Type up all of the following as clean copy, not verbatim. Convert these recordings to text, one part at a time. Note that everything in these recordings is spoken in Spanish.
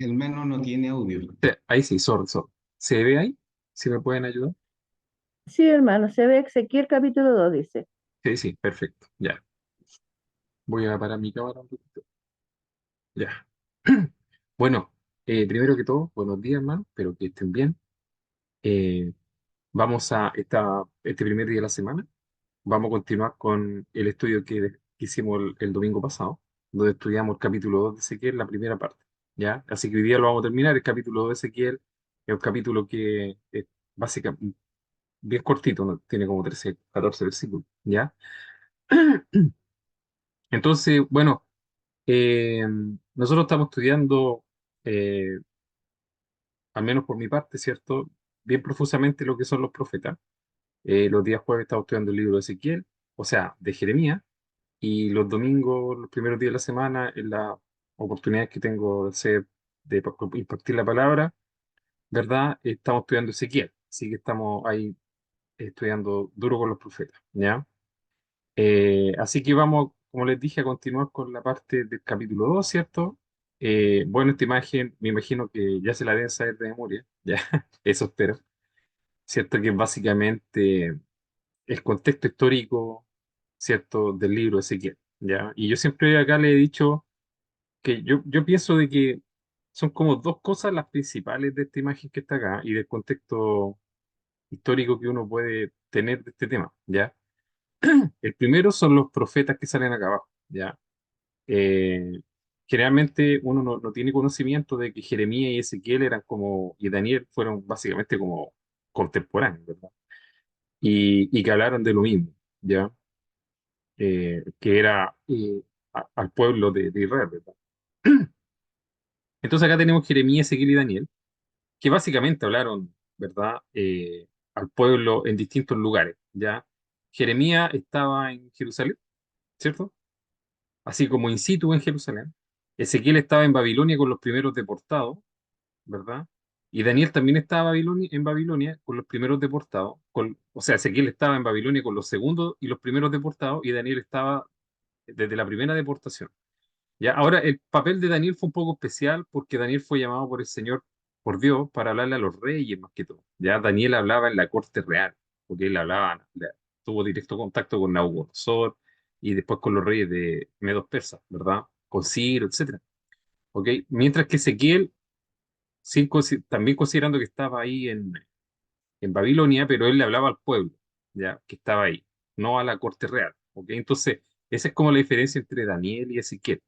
El menos no tiene audio. Ahí sí, sorry. ¿Se ve ahí? ¿Si me pueden ayudar? Sí, hermano, se ve Ezequiel capítulo 2 dice. Sí, sí, perfecto. Ya. Voy a parar mi cámara un poquito. Ya. Bueno, primero que todo, buenos días, hermano. Espero que estén bien. Eh, Vamos a este primer día de la semana. Vamos a continuar con el estudio que hicimos el domingo pasado, donde estudiamos el capítulo 2 de Ezequiel, la primera parte. ¿Ya? Así que hoy día lo vamos a terminar. El capítulo 2 de Ezequiel es un capítulo que es básicamente bien cortito, ¿no? Tiene como 13, 14 versículos. ¿Ya? Entonces, bueno, eh, nosotros estamos estudiando, eh, al menos por mi parte, ¿cierto? Bien profusamente lo que son los profetas. Los días jueves estamos estudiando el libro de Ezequiel, o sea, de Jeremías, y los domingos, los primeros días de la semana, en las oportunidades que tengo de impartir la palabra, ¿verdad? Estamos estudiando Ezequiel, así que estamos ahí estudiando duro con los profetas, ¿ya? Así que vamos, como les dije, a continuar con la parte del capítulo 2, ¿cierto? Bueno, esta imagen, me imagino que ya se la deben saber de memoria, ya, eso espero, ¿cierto? Que es básicamente el contexto histórico, ¿cierto?, del libro de Ezequiel, ¿ya? Y yo siempre acá le he dicho que yo pienso de que son como dos cosas las principales de esta imagen que está acá y del contexto histórico que uno puede tener de este tema, ¿ya? El primero son los profetas que salen acá abajo, ¿ya? Eh, Generalmente uno no tiene conocimiento de que Jeremías y Ezequiel eran como, y Daniel fueron básicamente como contemporáneos, ¿verdad? Y que hablaron de lo mismo, ¿ya? Que era al pueblo de Israel, ¿verdad? Entonces acá tenemos Jeremías, Ezequiel y Daniel, que básicamente hablaron, ¿verdad? Al pueblo en distintos lugares, ¿ya? Jeremías estaba en Jerusalén, ¿cierto? Así como in situ en Jerusalén. Ezequiel estaba en Babilonia con los primeros deportados, ¿verdad? Y Daniel también estaba en Babilonia con los primeros deportados, o sea, Ezequiel estaba en Babilonia con los segundos y los primeros deportados, y Daniel estaba desde la primera deportación. Ya, ahora el papel de Daniel fue un poco especial porque Daniel fue llamado por el Señor, por Dios, para hablarle a los reyes más que todo. Ya Daniel hablaba en la corte real, porque él hablaba, tuvo directo contacto con Nabucodonosor y después con los reyes de Medos Persas, ¿verdad? Con Ciro, etcétera. ¿Ok? Mientras que Ezequiel, también considerando que estaba ahí en Babilonia, pero él le hablaba al pueblo, ya, que estaba ahí, no a la corte real. ¿Ok? Entonces, esa es como la diferencia entre Daniel y Ezequiel.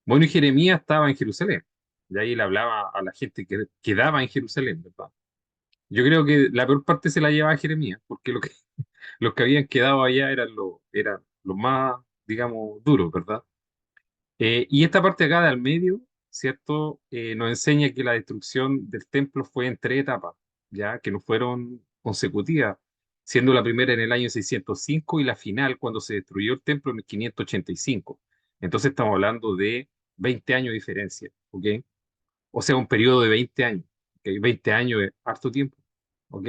Bueno, y Jeremías estaba en Jerusalén, y ahí le hablaba a la gente que quedaba en Jerusalén, ¿verdad? Yo creo que la peor parte se la llevaba Jeremías, porque los que habían quedado allá eran los más, digamos, duros, ¿verdad? Y esta parte acá del medio, ¿cierto? Nos enseña que la destrucción del templo fue en tres etapas, ya que no fueron consecutivas, siendo la primera en el año 605 y la final cuando se destruyó el templo en el 585. Entonces estamos hablando de 20 años de diferencia, ¿ok? O sea, un periodo de 20 años, ¿ok? 20 años es harto tiempo, ¿ok?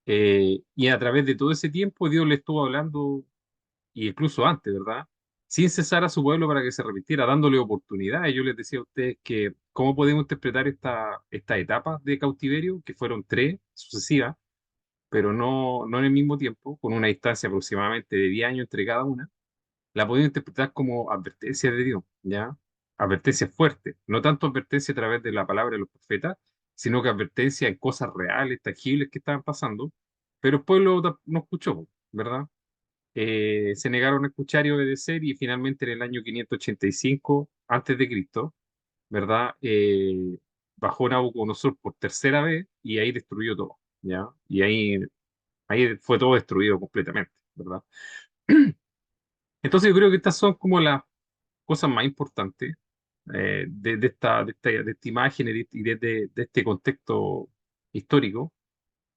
Y a través de todo ese tiempo Dios le estuvo hablando, y incluso antes, ¿verdad? Sin cesar a su pueblo para que se arrepintiera, dándole oportunidades. Yo les decía a ustedes que cómo podemos interpretar esta etapa de cautiverio, que fueron tres sucesivas, pero no en el mismo tiempo, con una distancia aproximadamente de 10 años entre cada una, la podemos interpretar como advertencia de Dios, ¿ya? Advertencia fuerte, no tanto advertencia a través de la palabra de los profetas, sino que advertencia en cosas reales, tangibles que estaban pasando, pero el pueblo no escuchó, ¿verdad? Se negaron a escuchar y obedecer y finalmente en el año 585 antes de Cristo, ¿verdad? Bajó Nabucodonosor por tercera vez y ahí destruyó todo, ¿ya? Y ahí fue todo destruido completamente, ¿verdad? Entonces yo creo que estas son como las cosas más importantes de esta imagen y de este contexto histórico.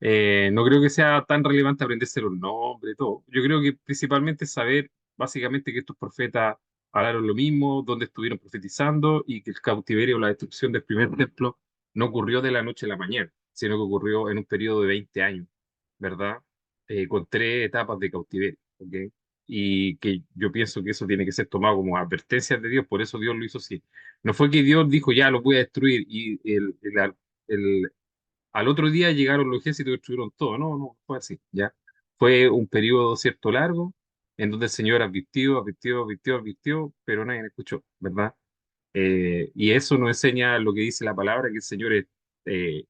No creo que sea tan relevante aprenderse los nombres y todo. Yo creo que principalmente saber básicamente que estos profetas hablaron lo mismo, dónde estuvieron profetizando y que el cautiverio o la destrucción del primer templo no ocurrió de la noche a la mañana, sino que ocurrió en un periodo de 20 años, ¿verdad? Con tres etapas de cautiverio, ¿ok? y que yo pienso que eso tiene que ser tomado como advertencias de Dios, por eso Dios lo hizo así. No fue que Dios dijo, ya lo voy a destruir y el- al otro día llegaron los ejércitos y destruyeron todo. No, no, fue así, ¿ya? Fue un periodo cierto largo en donde el Señor advirtió, advirtió, advirtió, advirtió, pero nadie escuchó, ¿verdad? Y eso nos enseña lo que dice la palabra, que el Señor eh,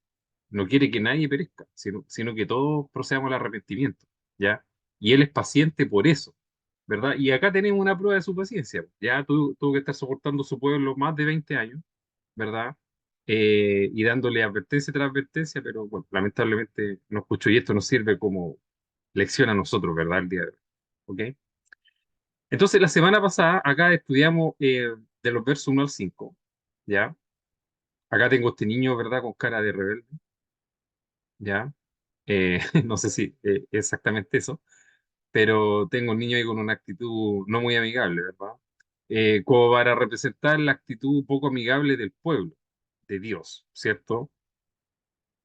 no quiere que nadie perezca, sino que todos procedamos al arrepentimiento, ¿ya? Y Él es paciente por eso, ¿verdad? Y acá tenemos una prueba de su paciencia, ya tuvo que estar soportando su pueblo más de 20 años, ¿verdad? Y dándole advertencia tras advertencia, pero bueno, lamentablemente no escuchó y esto nos sirve como lección a nosotros, ¿verdad? El día de hoy, ¿ok? Entonces, la semana pasada acá estudiamos de los versos 1 al 5, ¿ya? Acá tengo este niño, ¿verdad? Con cara de rebelde, ¿ya? No sé si exactamente eso, pero tengo un niño ahí con una actitud no muy amigable, ¿verdad? Como para representar la actitud poco amigable del pueblo, de Dios, ¿cierto?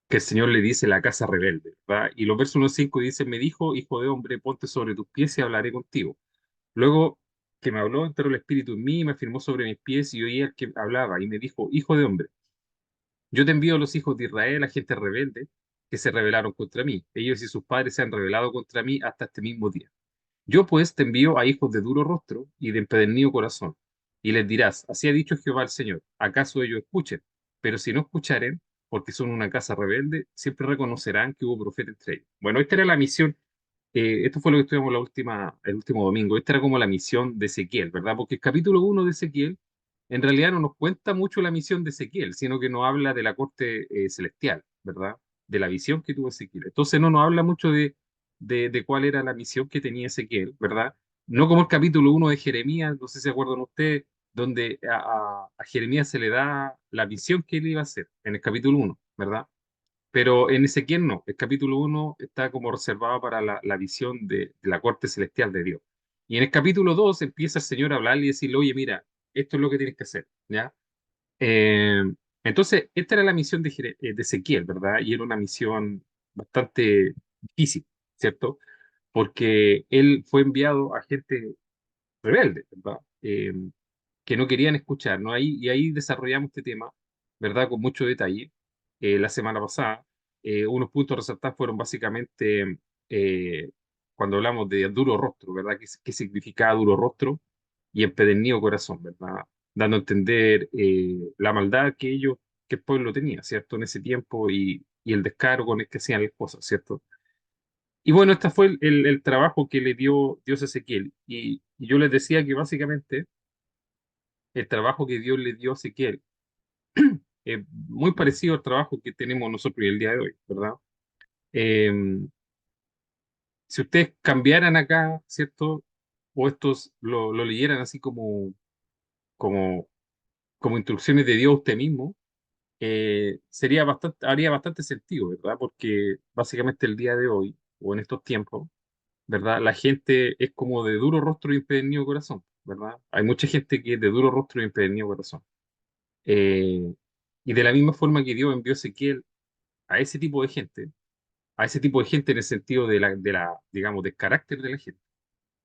Que el Señor le dice la casa rebelde, ¿verdad? Y los versos 1 al 5 dicen, me dijo, hijo de hombre, ponte sobre tus pies y hablaré contigo. Luego que me habló, entró el Espíritu en mí, me afirmó sobre mis pies y oí al que hablaba y me dijo, hijo de hombre, yo te envío a los hijos de Israel, a gente rebelde, que se rebelaron contra mí. Ellos y sus padres se han rebelado contra mí hasta este mismo día. Yo pues te envío a hijos de duro rostro y de empedernido corazón, y les dirás, así ha dicho Jehová el Señor, ¿acaso ellos escuchen? Pero si no escucharen, porque son una casa rebelde, siempre reconocerán que hubo profeta entre ellos. Bueno, esta era la misión, esto fue lo que estudiamos el último domingo, esta era como la misión de Ezequiel, ¿verdad? Porque el capítulo 1 de Ezequiel en realidad no nos cuenta mucho la misión de Ezequiel, sino que nos habla de la corte celestial, ¿verdad? De la visión que tuvo Ezequiel. Entonces no nos habla mucho de cuál era la misión que tenía Ezequiel, ¿verdad? No como el capítulo 1 de Jeremías, no sé si se acuerdan ustedes, donde a Jeremías se le da la visión que él iba a hacer en el capítulo 1, ¿verdad? Pero en Ezequiel no, el capítulo 1 está como reservado para la visión de la corte celestial de Dios. Y en el capítulo 2 empieza el Señor a hablarle y decirle, oye, mira, esto es lo que tienes que hacer, ¿ya? Eh, entonces, esta era la misión de Ezequiel, ¿verdad? Y era una misión bastante difícil, ¿cierto? Porque él fue enviado a gente rebelde, ¿verdad? Que no querían escuchar, ¿no? Y ahí desarrollamos este tema, ¿verdad? Con mucho detalle. La semana pasada, unos puntos a resaltar fueron básicamente cuando hablamos de duro rostro, ¿verdad? ¿Qué significaba duro rostro? Y empedernido corazón, ¿verdad? Dando a entender la maldad que el pueblo tenía, ¿cierto? En ese tiempo y el descaro con el que hacían las cosas, ¿cierto? Y bueno, este fue el trabajo que le dio Dios a Ezequiel. Y yo les decía que básicamente el trabajo que Dios le dio a Ezequiel es muy parecido al trabajo que tenemos nosotros el día de hoy, ¿verdad? Eh, si ustedes cambiaran acá, ¿cierto? O estos lo leyeran así como, como instrucciones de Dios a usted mismo, haría bastante sentido, ¿verdad? Porque básicamente el día de hoy, o en estos tiempos, ¿verdad? La gente es como de duro rostro y empedernido corazón, ¿verdad? Hay mucha gente que es de duro rostro y empedernido corazón. Eh, y de la misma forma que Dios envió a Ezequiel a ese tipo de gente, a ese tipo de gente en el sentido digamos, del carácter de la gente,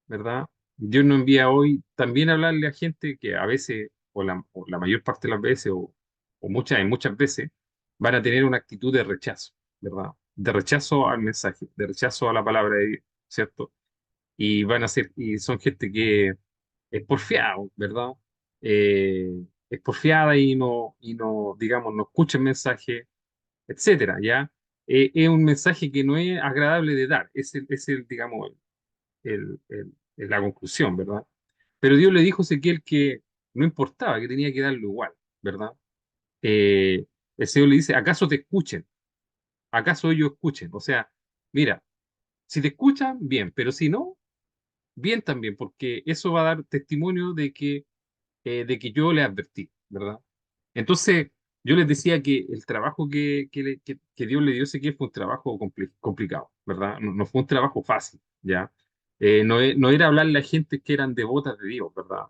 ¿verdad? Dios nos envía hoy también a hablarle a gente que a veces, o la mayor parte de las veces, en muchas veces, van a tener una actitud de rechazo, ¿verdad? De rechazo al mensaje, de rechazo a la palabra de Dios, ¿cierto? Y son gente que es porfiada, ¿verdad? Es porfiada y no, digamos, no escucha el mensaje, etcétera, ¿ya? Es un mensaje que no es agradable de dar, digamos, es la conclusión, ¿verdad? Pero Dios le dijo a Ezequiel que no importaba, que tenía que darlo igual, ¿verdad? Eh, el Señor le dice, ¿acaso te escuchen? ¿Acaso ellos escuchen? O sea, mira, si te escuchan, bien, pero si no, bien también, porque eso va a dar testimonio de que yo le advertí, ¿verdad? Entonces, yo les decía que el trabajo que Dios le dio a Ezequiel fue un trabajo complicado, ¿verdad? No, no fue un trabajo fácil, ¿ya? No era hablarle a gente que eran devotas de Dios, ¿verdad?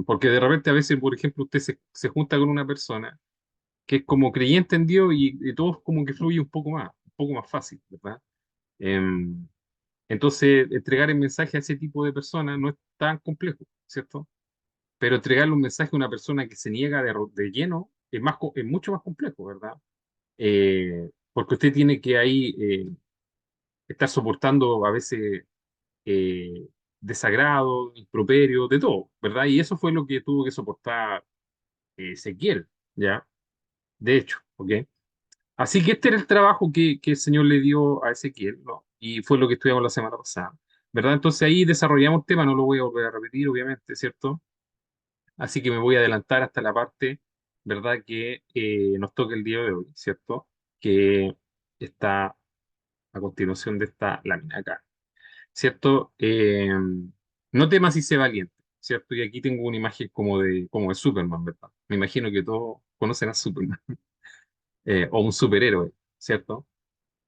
Porque de repente a veces, por ejemplo, usted se junta con una persona que es como creyente en Dios y todo como que fluye un poco más fácil, ¿verdad? Em, Entonces, entregar el mensaje a ese tipo de personas no es tan complejo, ¿cierto? Pero entregarle un mensaje a una persona que se niega de lleno es mucho más complejo, ¿verdad? Porque usted tiene que ahí estar soportando a veces eh, desagrado, improperio, de todo, ¿verdad? Y eso fue lo que tuvo que soportar Ezequiel, ¿ya? De hecho, ¿ok? Así que este era el trabajo que el Señor le dio a Ezequiel, ¿no? Y fue lo que estudiamos la semana pasada, ¿verdad? Entonces ahí desarrollamos tema, no lo voy a volver a repetir, obviamente, ¿cierto? Así que me voy a adelantar hasta la parte, ¿verdad? Que nos toca el día de hoy, ¿cierto? Que está a continuación de esta lámina acá, ¿cierto? No temas y sé valiente, ¿cierto? Y aquí tengo una imagen como de Superman, ¿verdad? Me imagino que todos conocen a Superman, o un superhéroe, ¿cierto?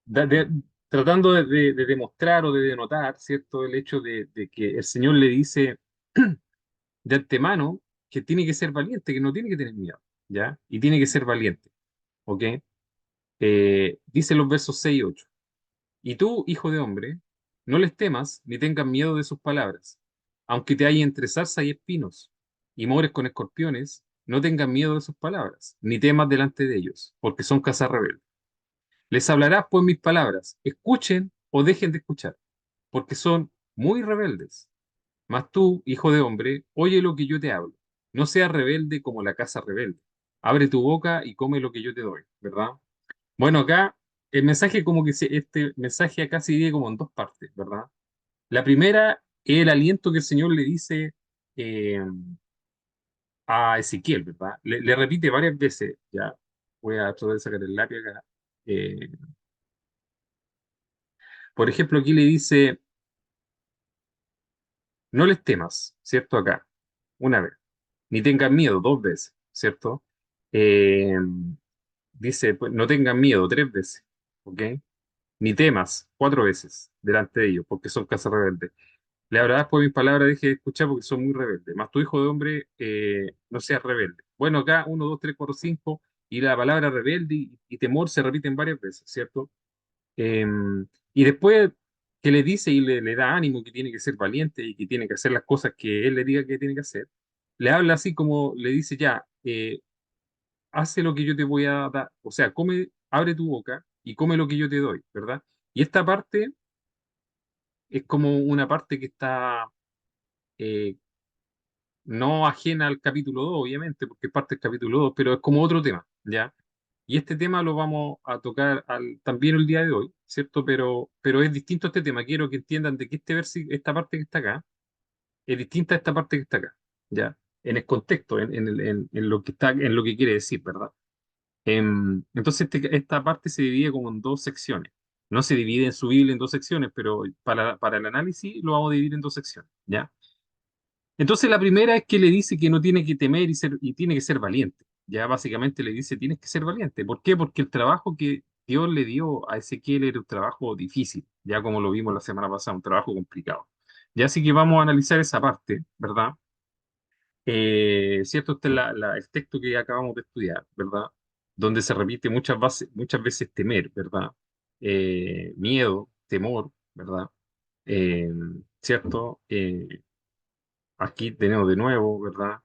Da- de- Tratando de demostrar o de denotar, ¿cierto? El hecho de que el Señor le dice de antemano que tiene que ser valiente, que no tiene que tener miedo, ¿ya? Y tiene que ser valiente, ¿ok? Dice los versos 6 y 8. Y tú, hijo de hombre, no les temas ni tengas miedo de sus palabras, aunque te hay entre zarza y espinos, y mores con escorpiones, no tengas miedo de sus palabras, ni temas delante de ellos, porque son casa rebelde. Les hablarás pues mis palabras, escuchen o dejen de escuchar, porque son muy rebeldes. Mas tú, hijo de hombre, oye lo que yo te hablo. No seas rebelde como la casa rebelde. Abre tu boca y come lo que yo te doy, ¿verdad? Bueno, acá el mensaje este mensaje acá se divide como en dos partes, ¿verdad? La primera es el aliento que el Señor le dice eh, a Ezequiel, ¿verdad? Le repite varias veces, ya voy a tratar de sacar el lápiz acá. Eh, por ejemplo, aquí le dice, no les temas, ¿cierto? Acá, una vez, ni tengan miedo, dos veces, ¿cierto? Eh, Dice, pues, no tengan miedo, tres veces, ¿ok? Ni temas, cuatro veces, delante de ellos, porque son casas rebeldes. Le hablarás por mis palabras, deje de escuchar porque son muy rebeldes. Mas tu hijo de hombre no seas rebelde. Bueno, acá uno, dos, tres, cuatro, cinco, y la palabra rebelde y temor se repiten varias veces, ¿cierto? Eh, y después que le dice y le da ánimo que tiene que ser valiente y que tiene que hacer las cosas que él le diga que tiene que hacer, le habla así como le dice ya, hace lo que yo te voy a dar, o sea, come, abre tu boca y come lo que yo te doy, ¿verdad? Y esta parte es como una parte que está eh, no ajena al capítulo 2 obviamente, porque es parte del capítulo 2 pero es como otro tema, ¿ya? Y este tema lo vamos a tocar también el día de hoy, ¿cierto? Pero es distinto a este tema. Quiero que entiendan de que esta parte que está acá es distinta a esta parte que está acá, ¿ya? En el contexto, en lo que está, en lo que quiere decir, ¿verdad? Entonces, esta parte se divide como en dos secciones. No se divide en su Biblia en dos secciones, pero para el análisis lo vamos a dividir en dos secciones, ¿ya? Entonces la primera es que le dice que no tiene que temer y tiene que ser valiente. Ya básicamente le dice tienes que ser valiente. ¿Por qué? Porque el trabajo que Dios le dio a Ezequiel era un trabajo difícil, ya como lo vimos la semana pasada, un trabajo complicado. Ya así que vamos a analizar esa parte, ¿verdad? Cierto, este es el texto que acabamos de estudiar, ¿verdad? Donde se repite muchas veces temer, ¿verdad? Miedo, temor, ¿verdad? Eh, ¿Cierto? Aquí tenemos de nuevo, ¿verdad?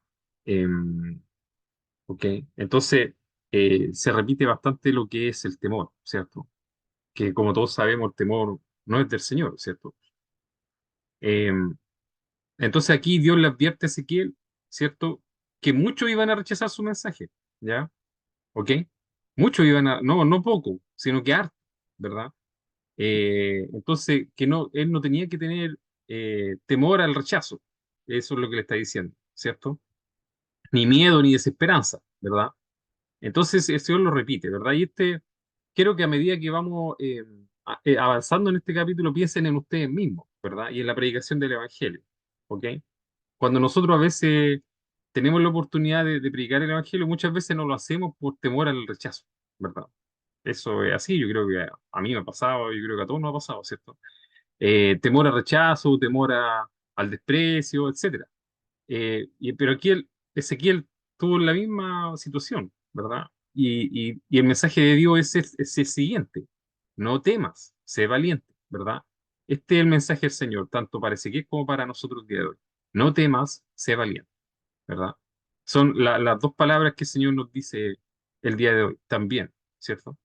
Ok, entonces se repite bastante lo que es el temor, ¿cierto? Que como todos sabemos, el temor no es del Señor, ¿cierto? Em, entonces aquí Dios le advierte a Ezequiel, ¿cierto? Que muchos iban a rechazar su mensaje, ¿ya? ¿Ok? Muchos iban a, no, no poco, sino que harto, ¿verdad? Entonces, que no, él no tenía que tener temor al rechazo, eso es lo que le está diciendo, ¿cierto? Ni miedo ni desesperanza, ¿verdad? Entonces el Señor lo repite, ¿verdad? Y quiero que a medida que vamos avanzando en este capítulo, piensen en ustedes mismos, ¿verdad? Y en la predicación del Evangelio, ¿ok? Cuando nosotros a veces tenemos la oportunidad de predicar el Evangelio, muchas veces no lo hacemos por temor al rechazo, ¿verdad? Eso es así, yo creo que a mí me ha pasado, yo creo que a todos nos ha pasado, ¿cierto? Temor al rechazo, al desprecio, etcétera. Pero aquí Ezequiel tuvo la misma situación, ¿verdad? Y el mensaje de Dios es el siguiente: no temas, sé valiente, ¿verdad? Este es el mensaje del Señor, tanto para Ezequiel como para nosotros el día de hoy. No temas, sé valiente, ¿verdad? Son las dos palabras que el Señor nos dice el día de hoy, también, ¿cierto?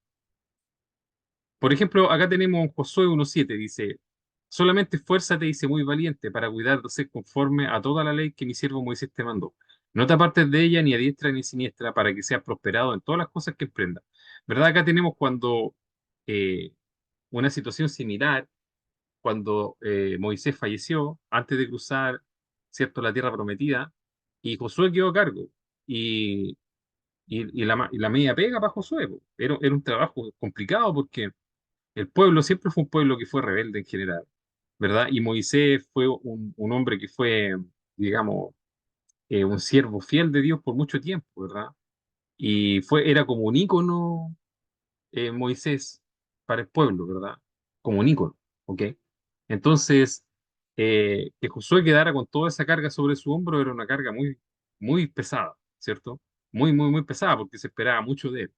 Por ejemplo, acá tenemos Josué 1:7, dice, solamente esfuérzate y sé muy valiente para cuidar de ser conforme a toda la ley que mi siervo Moisés te mandó. No te apartes de ella ni a diestra ni a siniestra para que seas prosperado en todas las cosas que emprendas. ¿Verdad? Acá tenemos cuando eh, una situación similar, cuando Moisés falleció antes de cruzar, ¿cierto?, la tierra prometida, y Josué quedó a cargo. Y, y la media pega para Josué, po. Era un trabajo complicado porque el pueblo siempre fue un pueblo que fue rebelde en general, ¿verdad? Y Moisés fue un hombre que fue, digamos, un siervo fiel de Dios por mucho tiempo, ¿verdad? Era como un ícono Moisés para el pueblo, ¿verdad? Como un ícono, ¿ok? Entonces, que Josué quedara con toda esa carga sobre su hombro era una carga muy, muy pesada, ¿cierto? Muy, muy, muy pesada porque se esperaba mucho de él.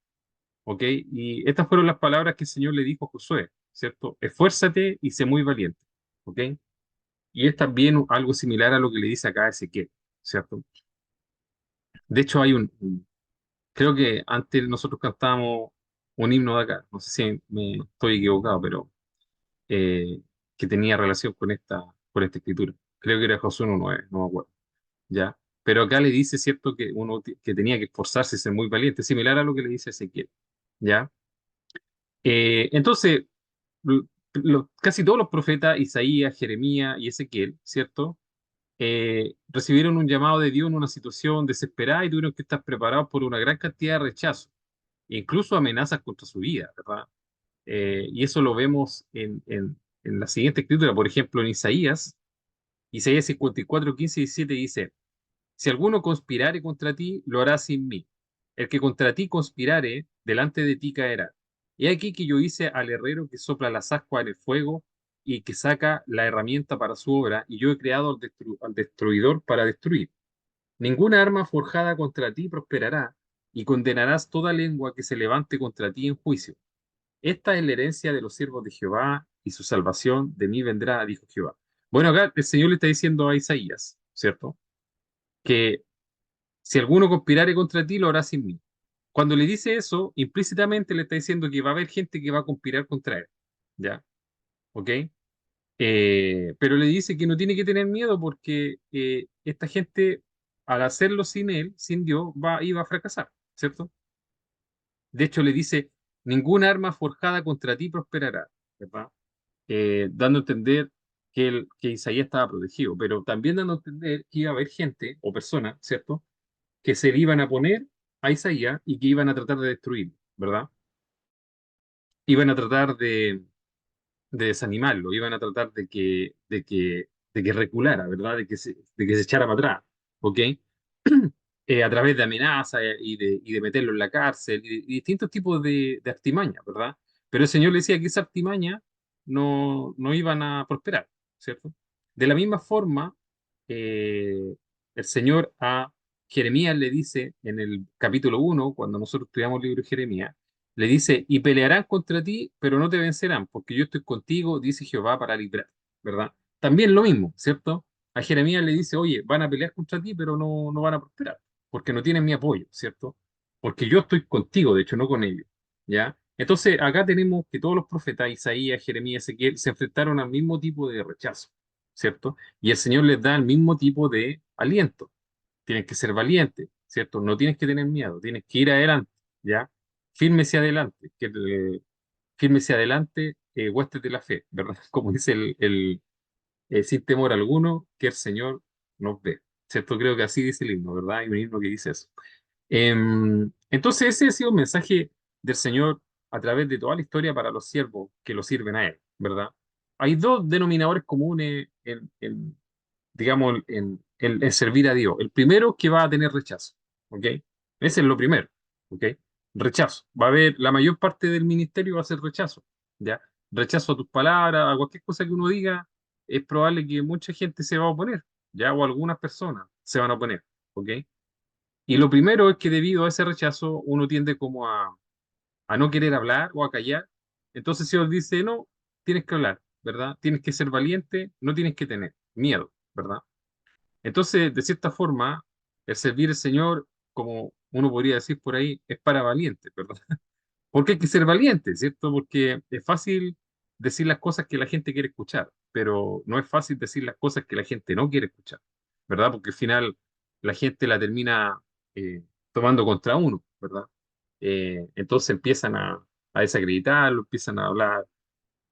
¿Ok? Y estas fueron las palabras que el Señor le dijo a Josué, ¿cierto? Esfuérzate y sé muy valiente, ¿ok? Y es también algo similar a lo que le dice acá a Ezequiel, ¿cierto? De hecho, creo que antes nosotros cantábamos un himno de acá, no sé si me estoy equivocado, pero eh, que tenía relación con esta escritura. Creo que era Josué 1:9, no me acuerdo, ¿ya? Pero acá le dice, ¿cierto?, que que tenía que esforzarse y ser muy valiente, similar a lo que le dice Ezequiel, ¿ya? Entonces, l- casi todos los profetas, Isaías, Jeremías y Ezequiel, ¿cierto? Recibieron un llamado de Dios en una situación desesperada y tuvieron que estar preparados por una gran cantidad de rechazo, incluso amenazas contra su vida, ¿verdad? Y eso lo vemos en la siguiente escritura, por ejemplo, en Isaías 54, 15 y 17 dice, si alguno conspirare contra ti, lo hará sin mí. El que contra ti conspirare, delante de ti caerá. He aquí que yo hice al herrero que sopla las ascuas en el fuego y que saca la herramienta para su obra, y yo he creado al destruidor para destruir. Ninguna arma forjada contra ti prosperará, y condenarás toda lengua que se levante contra ti en juicio. Esta es la herencia de los siervos de Jehová, y su salvación de mí vendrá, dijo Jehová. Bueno, acá el Señor le está diciendo a Isaías, ¿cierto? Que si alguno conspirare contra ti, lo hará sin mí. Cuando le dice eso, implícitamente le está diciendo que va a haber gente que va a conspirar contra él. ¿Ya? ¿Ok? Pero le dice que no tiene que tener miedo porque esta gente, al hacerlo sin él, sin Dios, iba a fracasar. ¿Cierto? De hecho, le dice, ninguna arma forjada contra ti prosperará. ¿Verdad? Dando a entender que Isaías estaba protegido, pero también dando a entender que iba a haber gente o personas, ¿cierto?, que se le iban a poner a Isaías y que iban a tratar de destruir, ¿verdad? Iban a tratar de desanimarlo, iban a tratar de que reculara, ¿verdad? De que se echara para atrás, ¿ok? A través de amenazas y de meterlo en la cárcel y distintos tipos de artimañas, ¿verdad? Pero el Señor le decía que esa artimaña no iban a prosperar, ¿cierto? De la misma forma, el Señor a Jeremías le dice en el capítulo 1, cuando nosotros estudiamos el libro de Jeremías, le dice, y pelearán contra ti, pero no te vencerán, porque yo estoy contigo, dice Jehová, para librar, ¿verdad? También lo mismo, ¿cierto? A Jeremías le dice, oye, van a pelear contra ti, pero no van a prosperar, porque no tienen mi apoyo, ¿cierto? Porque yo estoy contigo, de hecho, no con ellos, ¿ya? Entonces, acá tenemos que todos los profetas, Isaías, Jeremías, Ezequiel, se enfrentaron al mismo tipo de rechazo, ¿cierto? Y el Señor les da el mismo tipo de aliento. Tienes que ser valiente, ¿cierto? No tienes que tener miedo, tienes que ir adelante, ¿ya? Fírmese adelante, fírmese adelante, huéstate la fe, ¿verdad? Como dice sin temor alguno, que el Señor nos ve, ¿cierto? Creo que así dice el himno, ¿verdad? Hay un himno que dice eso. Entonces ese ha sido el mensaje del Señor a través de toda la historia para los siervos que lo sirven a Él, ¿verdad? Hay dos denominadores comunes digamos, en servir a Dios. El primero que va a tener rechazo, ¿ok? Ese es lo primero, ¿ok? Rechazo. Va a haber, la mayor parte del ministerio va a ser rechazo, ¿ya? Rechazo a tus palabras, a cualquier cosa que uno diga, es probable que mucha gente se va a oponer, ¿ya? O algunas personas se van a oponer, ¿ok? Y lo primero es que debido a ese rechazo uno tiende como a no querer hablar o a callar. Entonces si Dios dice, no, tienes que hablar. ¿verdad? Tienes que ser valiente, no tienes que tener miedo, ¿verdad? Entonces, de cierta forma, el servir al Señor, como uno podría decir por ahí, es para valientes, ¿verdad? Porque hay que ser valiente, ¿cierto? Porque es fácil decir las cosas que la gente quiere escuchar, pero no es fácil decir las cosas que la gente no quiere escuchar, ¿verdad? Porque al final la gente la termina tomando contra uno, ¿verdad? Entonces empiezan a desacreditarlo, empiezan a hablar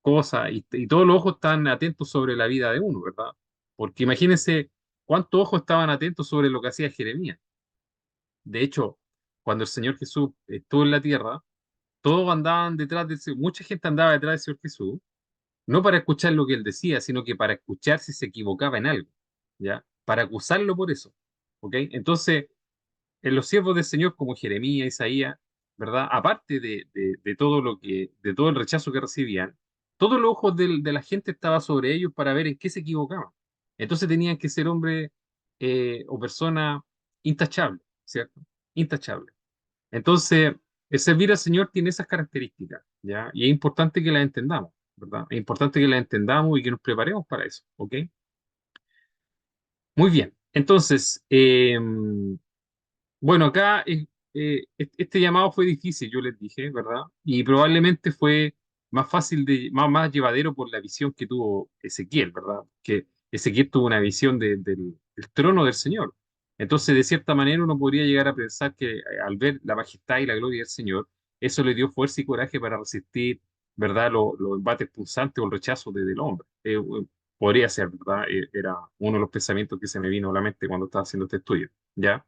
cosas y todos los ojos están atentos sobre la vida de uno, ¿verdad? Porque imagínense cuántos ojos estaban atentos sobre lo que hacía Jeremías. De hecho, cuando el Señor Jesús estuvo en la tierra, todos andaban detrás de mucha gente andaba detrás del Señor Jesús, no para escuchar lo que él decía, sino que para escuchar si se equivocaba en algo, ¿ya? Para acusarlo por eso, ¿ok? Entonces, en los siervos del Señor como Jeremías, Isaías, ¿verdad? Aparte de todo de todo el rechazo que recibían, todos los ojos de la gente estaba sobre ellos para ver en qué se equivocaban. Entonces tenían que ser hombres o personas intachables, ¿cierto? Intachables. Entonces, el servir al Señor tiene esas características, ¿ya? Y es importante que las entendamos, ¿verdad? Es importante que las entendamos y que nos preparemos para eso, ¿ok? Muy bien. Entonces, bueno, acá este llamado fue difícil, yo les dije, ¿verdad? Y probablemente fue más fácil más llevadero por la visión que tuvo Ezequiel, ¿verdad? Que Ezequiel tuvo una visión del trono del Señor. Entonces, de cierta manera, uno podría llegar a pensar que al ver la majestad y la gloria del Señor, eso le dio fuerza y coraje para resistir, ¿verdad? Los embates punzantes o el rechazo del hombre. Podría ser, ¿verdad? Era uno de los pensamientos que se me vino a la mente cuando estaba haciendo este estudio, ¿ya?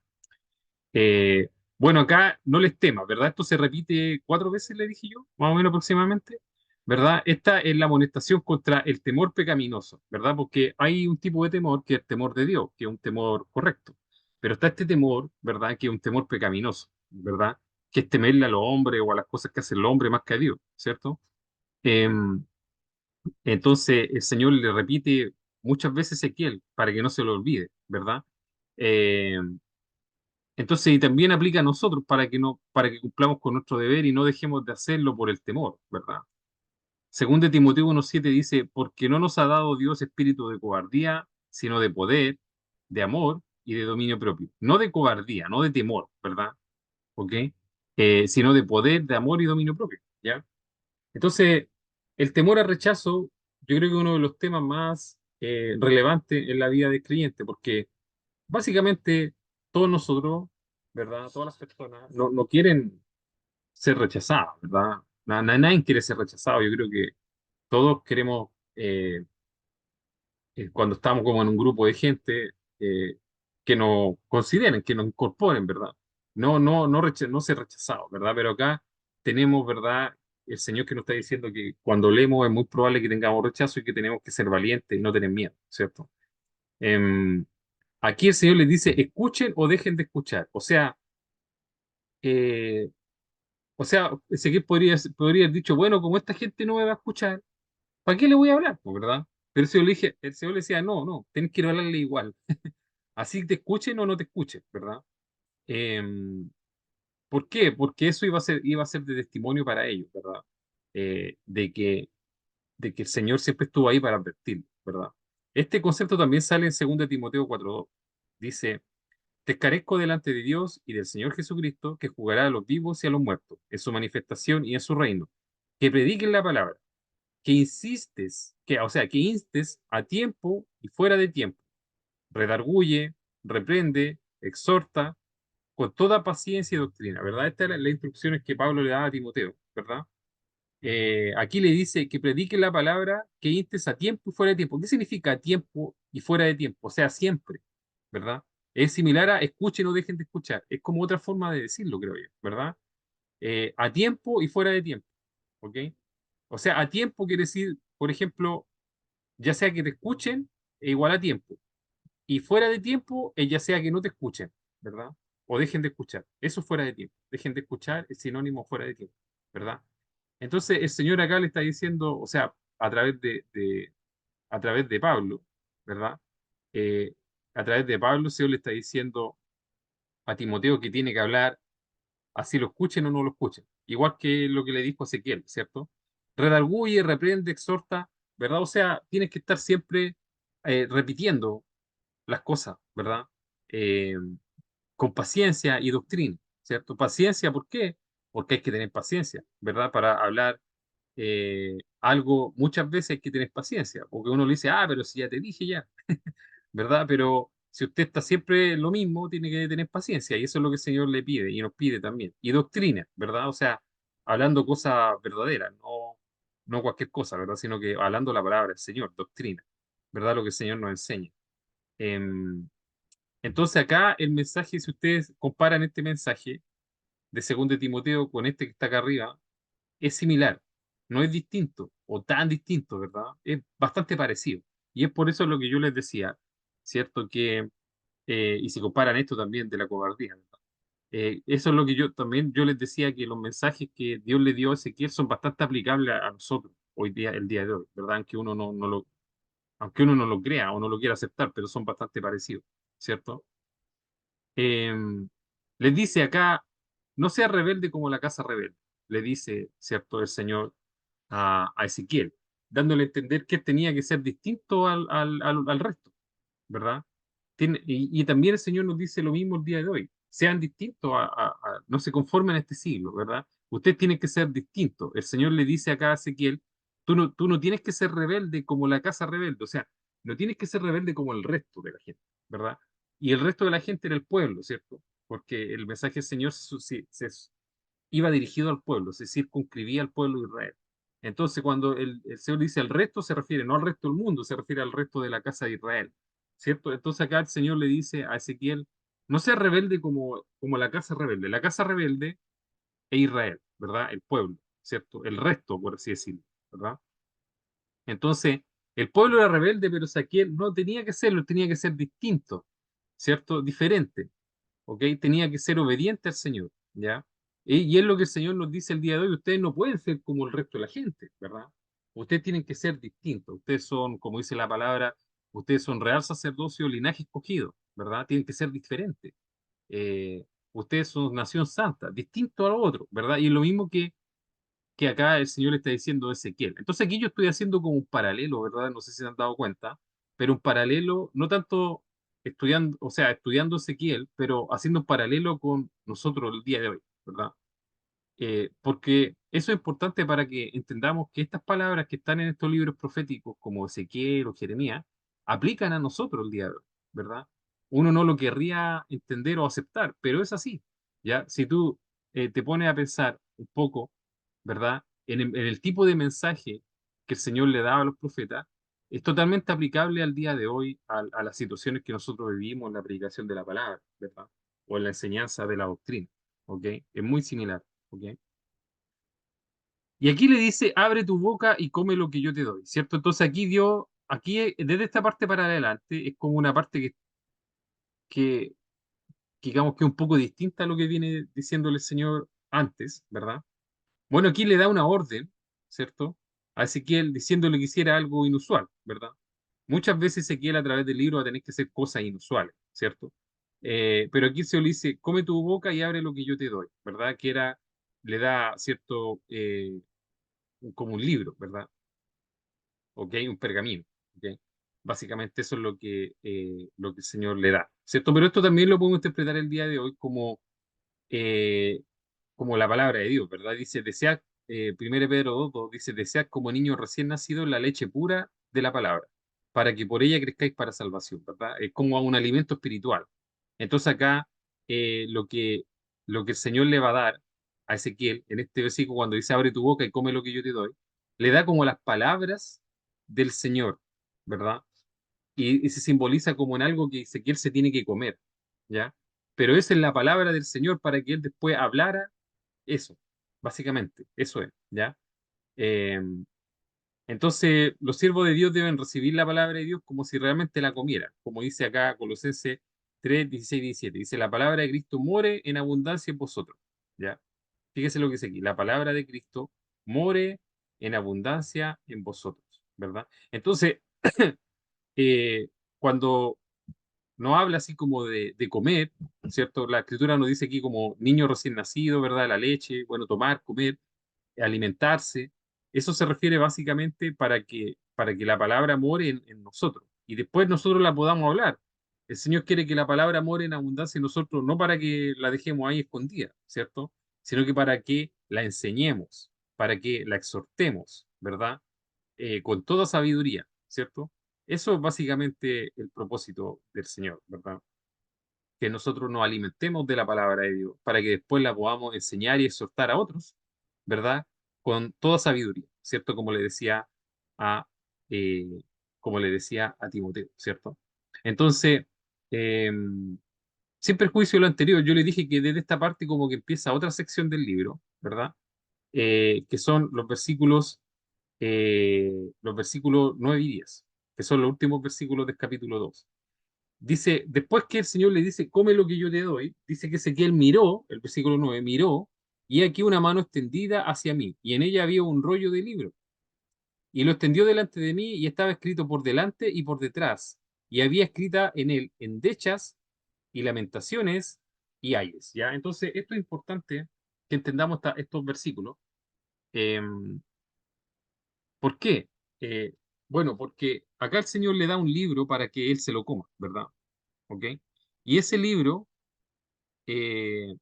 Eh, bueno, acá no les temas, ¿verdad? Esto se repite 4 veces, le dije yo, más o menos aproximadamente, ¿verdad? Esta es la amonestación contra el temor pecaminoso, ¿verdad? Porque hay un tipo de temor que es el temor de Dios, que es un temor correcto, pero está este temor, ¿verdad? Que es un temor pecaminoso, ¿verdad? Que es temerle a los hombres o a las cosas que hace el hombre más que a Dios, ¿cierto? Entonces el Señor le repite muchas veces a Ezequiel para que no se lo olvide, ¿verdad? Eh, entonces, y también aplica a nosotros para que no, para que cumplamos con nuestro deber y no dejemos de hacerlo por el temor, ¿verdad? Según de Timoteo 1:7 dice, porque no nos ha dado Dios espíritu de cobardía, sino de poder, de amor y de dominio propio. No de cobardía, no de temor, ¿verdad? ¿Ok? Sino de poder, de amor y dominio propio, ¿ya? Entonces, el temor al rechazo, yo creo que es uno de los temas más relevantes en la vida del creyente, porque básicamente todos nosotros, ¿verdad? Todas las personas no quieren ser rechazadas, ¿verdad? Nadie quiere ser rechazado. Yo creo que todos queremos, cuando estamos como en un grupo de gente, eh, que nos consideren, que nos incorporen, ¿verdad? No ser rechazados, ¿verdad? Pero acá tenemos, ¿verdad? El Señor que nos está diciendo que cuando leemos es muy probable que tengamos rechazo y que tenemos que ser valientes y no tener miedo, ¿cierto? Em, Aquí el Señor les dice, escuchen o dejen de escuchar. Eh, Ezequiel podría haber dicho, bueno, como esta gente no me va a escuchar, ¿para qué le voy a hablar? Pues, ¿verdad? Pero el Señor le decía, no, tienes que hablarle igual. Así te escuchen o no te escuchen, ¿verdad? Eh, ¿Por qué? Porque eso iba a ser de testimonio para ellos, ¿verdad? Eh, de que, de que el Señor siempre estuvo ahí para advertir, ¿verdad? Este concepto también sale en 2 Timoteo 4:2. Dice, te escarezco delante de Dios y del Señor Jesucristo, que jugará a los vivos y a los muertos, en su manifestación y en su reino. Que prediquen la palabra, que instes a tiempo y fuera de tiempo. Redarguye, reprende, exhorta, con toda paciencia y doctrina, ¿verdad? Estas eran las instrucciones que Pablo le daba a Timoteo, ¿verdad? Aquí le dice que predique la palabra, que instes a tiempo y fuera de tiempo. ¿Qué significa tiempo y fuera de tiempo? O sea, siempre, ¿verdad? Es similar a escuchen o dejen de escuchar. Es como otra forma de decirlo, creo yo, ¿verdad? A tiempo y fuera de tiempo, ¿ok? O sea, a tiempo quiere decir, por ejemplo, ya sea que te escuchen, igual a tiempo. Y fuera de tiempo, ya sea que no te escuchen, ¿verdad? O dejen de escuchar. Eso es fuera de tiempo. Dejen de escuchar es sinónimo fuera de tiempo, ¿verdad? Entonces, el Señor acá le está diciendo, o sea, a través de Pablo, ¿verdad? Eh, a través de Pablo, el Señor le está diciendo a Timoteo que tiene que hablar, así lo escuchen o no lo escuchen. Igual que lo que le dijo a Ezequiel, ¿cierto? Redarguye, reprende, exhorta. ¿verdad? O sea, tienes que estar siempre repitiendo las cosas, ¿verdad? Eh, con paciencia y doctrina, ¿cierto? Paciencia, ¿por qué? Porque hay que tener paciencia, ¿verdad? Para hablar algo, muchas veces hay que tener paciencia, porque uno le dice, ah, pero si ya te dije ya, ¿verdad? Pero si usted está siempre lo mismo, tiene que tener paciencia, y eso es lo que el Señor le pide y nos pide también. Y doctrina, ¿verdad? O sea, hablando cosas verdaderas, no cualquier cosa, ¿verdad? Sino que hablando la palabra del Señor, doctrina, ¿verdad? Lo que el Señor nos enseña. Em, entonces acá el mensaje, si ustedes comparan este mensaje de 2 de Timoteo con este que está acá arriba, es similar, no es distinto o tan distinto, ¿verdad? Es bastante parecido. Y es por eso lo que yo les decía, ¿cierto? Que, y si comparan esto también de la cobardía, ¿verdad? Eso es lo que yo les decía, que los mensajes que Dios le dio a Ezequiel son bastante aplicables a nosotros hoy día, el día de hoy, ¿verdad? Aunque uno no lo crea o no lo quiera aceptar, pero son bastante parecidos, ¿cierto? Eh, les dice acá, no sea rebelde como la casa rebelde, le dice, ¿cierto? El Señor a Ezequiel, dándole a entender que él tenía que ser distinto al resto, ¿verdad? Y también el Señor nos dice lo mismo el día de hoy, sean distintos, no se conformen a este siglo, ¿verdad? Usted tiene que ser distinto. El Señor le dice acá a Ezequiel, tú no tienes que ser rebelde como la casa rebelde, o sea, no tienes que ser rebelde como el resto de la gente, ¿verdad? Y el resto de la gente era el pueblo, ¿cierto? Porque el mensaje del Señor iba dirigido al pueblo, se circunscribía al pueblo de Israel. Entonces, cuando el Señor dice al resto, se refiere no al resto del mundo, se refiere al resto de la casa de Israel, ¿cierto? Entonces acá el Señor le dice a Ezequiel, no sea rebelde como la casa rebelde. La casa rebelde es Israel, ¿verdad? El pueblo, ¿cierto? El resto, por así decirlo, ¿verdad? Entonces, el pueblo era rebelde, pero Ezequiel no tenía que serlo, tenía que ser distinto, ¿cierto? Diferente. ¿Ok? Tenía que ser obediente al Señor, ¿ya? Y es lo que el Señor nos dice el día de hoy, ustedes no pueden ser como el resto de la gente, ¿verdad? Ustedes tienen que ser distintos, ustedes son, como dice la palabra, ustedes son real sacerdocio, linaje escogido, ¿verdad? Tienen que ser diferentes. Ustedes son nación santa, distinto a lo otro, ¿verdad? Y es lo mismo que acá el Señor le está diciendo a Ezequiel. Entonces aquí yo estoy haciendo como un paralelo, ¿verdad? No sé si se han dado cuenta, pero un paralelo, no tanto estudiando, o sea, estudiando Ezequiel, pero haciendo un paralelo con nosotros el día de hoy, ¿verdad? Porque eso es importante para que entendamos que estas palabras que están en estos libros proféticos, como Ezequiel o Jeremías, aplican a nosotros el día de hoy, ¿verdad? Uno no lo querría entender o aceptar, pero es así, ¿ya? Si tú te pones a pensar un poco, ¿verdad? En el tipo de mensaje que el Señor le daba a los profetas, es totalmente aplicable al día de hoy, a las situaciones que nosotros vivimos en la predicación de la palabra, ¿verdad? O en la enseñanza de la doctrina, ¿ok? Es muy similar, ¿ok? Y aquí le dice, abre tu boca y come lo que yo te doy, ¿cierto? Entonces desde esta parte para adelante, es como una parte que, que digamos que es un poco distinta a lo que viene diciéndole el Señor antes, ¿verdad? Bueno, aquí le da una orden, ¿cierto? A Ezequiel diciéndole que hiciera algo inusual, ¿verdad? Muchas veces Ezequiel a través del libro va a tener que hacer cosas inusuales, ¿cierto? Pero aquí se le dice, come tu boca y abre lo que yo te doy, ¿verdad? Le da cierto, como un libro, ¿verdad? ¿Ok? Un pergamino, ¿ok? Básicamente eso es lo que el Señor le da, ¿cierto? Pero esto también lo podemos interpretar el día de hoy eh, como la palabra de Dios, ¿verdad? Dice, desead, 1 Pedro 2:2 dice, desead como niños recién nacidos la leche pura de la palabra, para que por ella crezcáis para salvación, ¿verdad? Es como a un alimento espiritual. Entonces acá lo que el Señor le va a dar a Ezequiel en este versículo cuando dice, abre tu boca y come lo que yo te doy, le da como las palabras del Señor, ¿verdad? Y se simboliza como en algo que Ezequiel se tiene que comer, ¿ya? Pero esa es la palabra del Señor para que él después hablara eso, básicamente, eso es, ¿ya? Eh, entonces, los siervos de Dios deben recibir la palabra de Dios como si realmente la comieran, como dice acá Colosenses 3:16-17. Dice, la palabra de Cristo more en abundancia en vosotros, ¿ya? Fíjese lo que dice aquí, la palabra de Cristo more en abundancia en vosotros, ¿verdad? Entonces, eh, cuando no habla así como de comer, ¿cierto? La escritura nos dice aquí como niño recién nacido, ¿verdad? La leche, bueno, tomar, comer, alimentarse. Eso se refiere básicamente para que la palabra more en nosotros y después nosotros la podamos hablar. El Señor quiere que la palabra more en abundancia en nosotros, no para que la dejemos ahí escondida, ¿cierto? Sino que para que la enseñemos, para que la exhortemos, ¿verdad? Con toda sabiduría, ¿cierto? Eso es básicamente el propósito del Señor, ¿verdad? Que nosotros nos alimentemos de la palabra de Dios para que después la podamos enseñar y exhortar a otros, ¿verdad? Con toda sabiduría, ¿cierto? A, eh, como le decía a Timoteo, ¿cierto? Entonces, eh, sin perjuicio de lo anterior, yo le dije que desde esta parte como que empieza otra sección del libro, ¿verdad? Que son los versículos 9 y 10, que son los últimos versículos del capítulo 2. Dice, después que el Señor le dice, come lo que yo te doy, dice que Ezequiel miró, el versículo 9 miró, y aquí una mano extendida hacia mí, y en ella había un rollo de libro, y lo extendió delante de mí, y estaba escrito por delante y por detrás, y había escrita en él endechas y lamentaciones y ayes, ¿ya? Entonces, esto es importante que entendamos estos versículos. Eh, ¿Por qué? Eh, bueno, porque acá el Señor le da un libro para que él se lo coma, ¿verdad? ¿Ok? Y ese libro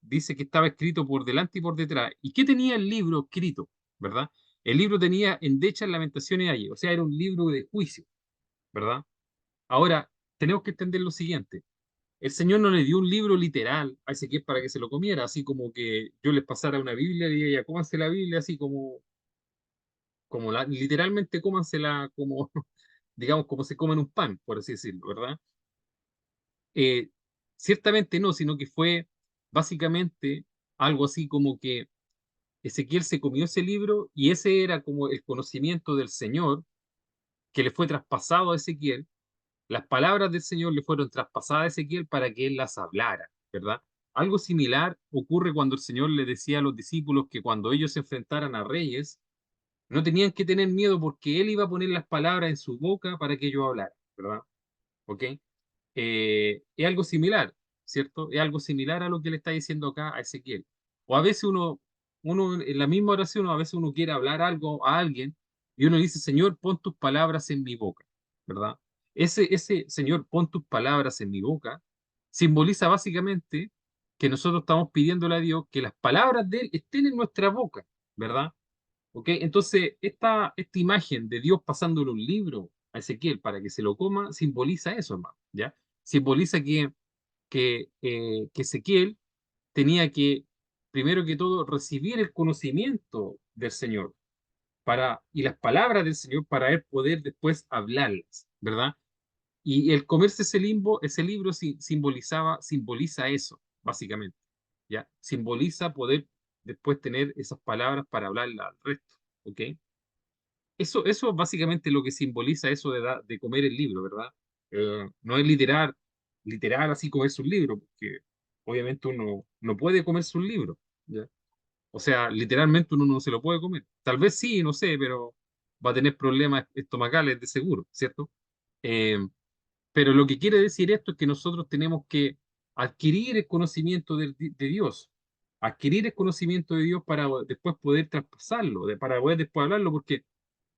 dice que estaba escrito por delante y por detrás. ¿Y qué tenía el libro escrito? ¿Verdad? El libro tenía endechas, lamentaciones allí, o sea, era un libro de juicio, ¿verdad? Ahora, tenemos que entender lo siguiente. El Señor no le dio un libro literal a Ezequiel para que se lo comiera, así como que yo les pasara una Biblia y diría, cómanse la Biblia, así literalmente cómansela como, digamos, como se comen un pan, por así decirlo, ¿verdad? Eh, Ciertamente no, sino que fue básicamente algo así como que Ezequiel se comió ese libro y ese era como el conocimiento del Señor que le fue traspasado a Ezequiel. Las palabras del Señor le fueron traspasadas a Ezequiel para que él las hablara, ¿verdad? Algo similar ocurre cuando el Señor le decía a los discípulos que cuando ellos se enfrentaran a reyes, no tenían que tener miedo porque él iba a poner las palabras en su boca para que ellos hablaran, ¿verdad? ¿Ok? Es algo similar, ¿cierto? Es algo similar a lo que le está diciendo acá a Ezequiel. O a veces uno en la misma oración, o a veces uno quiere hablar algo a alguien y uno dice, Señor, pon tus palabras en mi boca, ¿verdad? Ese Señor, pon tus palabras en mi boca, simboliza básicamente que nosotros estamos pidiéndole a Dios que las palabras de Él estén en nuestra boca, ¿verdad? ¿Ok? Entonces, esta imagen de Dios pasándole un libro a Ezequiel para que se lo coma, simboliza eso, hermano, ¿ya? Simboliza que Ezequiel tenía que, primero que todo, recibir el conocimiento del Señor y las palabras del Señor para él poder después hablarlas, ¿verdad? Y el comerse ese libro simboliza eso, básicamente, ¿ya? Simboliza poder después tener esas palabras para hablarlas al resto, ¿ok? Eso es básicamente lo que simboliza eso de comer el libro, ¿verdad? No es literal así comerse un libro, porque obviamente uno no puede comerse un libro, ¿ya? O sea, literalmente uno no se lo puede comer. Tal vez sí, no sé, pero va a tener problemas estomacales de seguro, ¿cierto? Eh, pero lo que quiere decir esto es que nosotros tenemos que adquirir el conocimiento de Dios, adquirir el conocimiento de Dios para después poder traspasarlo, para poder después hablarlo, porque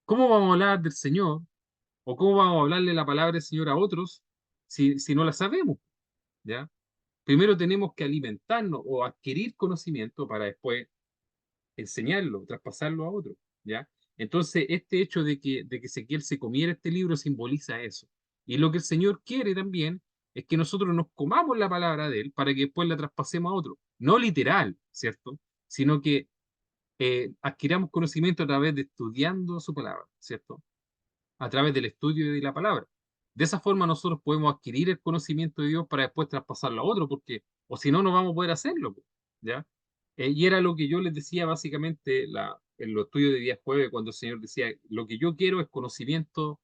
¿cómo vamos a hablar del Señor o cómo vamos a hablarle la palabra del Señor a otros si no la sabemos? ¿Ya? Primero tenemos que alimentarnos o adquirir conocimiento para después enseñarlo, traspasarlo a otros, ¿ya? Entonces, este hecho de que Ezequiel se comiera este libro simboliza eso. Y lo que el Señor quiere también es que nosotros nos comamos la palabra de Él para que después la traspasemos a otros. No literal, ¿cierto? Sino que adquiramos conocimiento a través de estudiando su palabra, ¿cierto? A través del estudio de la palabra. De esa forma nosotros podemos adquirir el conocimiento de Dios para después traspasarlo a otro, porque o si no, no vamos a poder hacerlo, po, ¿ya? Y era lo que yo les decía básicamente en los estudios de día jueves, cuando el Señor decía, lo que yo quiero es conocimiento